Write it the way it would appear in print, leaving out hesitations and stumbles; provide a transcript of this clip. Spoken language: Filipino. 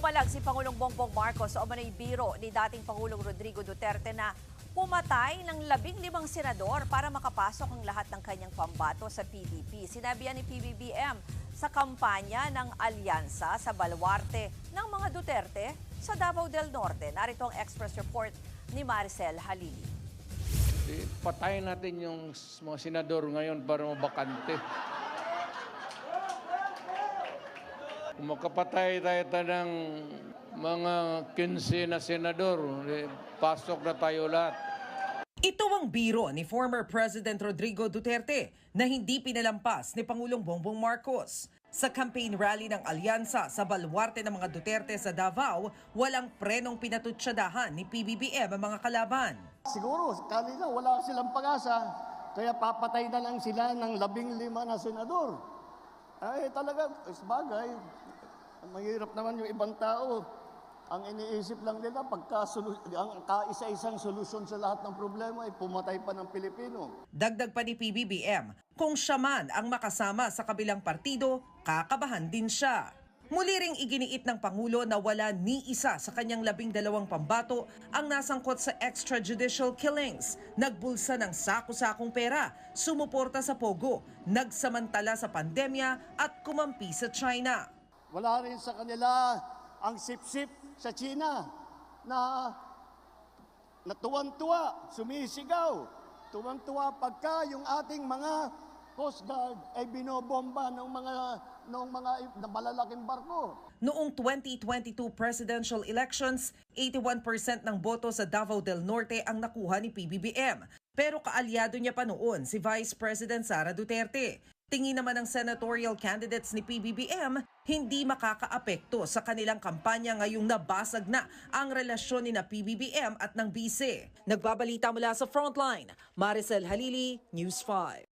Pumalag si Pangulong Bongbong Marcos sa umano'y biro ni dating Pangulong Rodrigo Duterte na pumatay ng 15 senador para makapasok ang lahat ng kanyang pambato sa PDP. Sinabi yan ni PBBM sa kampanya ng alyansa sa baluarte ng mga Duterte sa Davao del Norte. Narito ang Express Report ni Maricel Halili. Patayin natin yung mga senador ngayon para mabakante. Kung makapatay tayo ng mga 15 na senador, pasok na tayo lahat. Ito ang biro ni former President Rodrigo Duterte na hindi pinalampas ni Pangulong Bongbong Marcos. Sa campaign rally ng alyansa sa baluarte ng mga Duterte sa Davao, walang prenong pinatutsadahan ni PBBM ang mga kalaban. Siguro, kanina wala silang pag-asa, kaya papatay na lang sila ng 15 na senador. Ay talaga, bagay, mahirap naman yung ibang tao. Ang iniisip lang nila, ang kaisa-isang solusyon sa lahat ng problema ay pumatay pa ng Pilipino. Dagdag pa ni PBBM, kung siya man ang makasama sa kabilang partido, kakabahan din siya. Muli ring iginiit ng Pangulo na wala ni isa sa kanyang 12 pambato ang nasangkot sa extrajudicial killings, nagbulsa ng sako-sakong pera, sumuporta sa Pogo, nagsamantala sa pandemya at kumampi sa China. Wala rin sa kanila ang sip-sip sa China na tuwan-tuwa, sumisigaw, tuwan-tuwa pagka yung ating mga Coast Guard ay binobomba ng mga malalaking barko. Noong 2022 presidential elections, 81% ng boto sa Davao del Norte ang nakuha ni PBBM. Pero kaalyado niya pa noon si Vice President Sara Duterte. Tingin naman ng senatorial candidates ni PBBM, hindi makakaapekto sa kanilang kampanya ngayong nabasag na ang relasyon ni na PBBM at ng BC. Nagbabalita mula sa Frontline, Maricel Halili, News 5.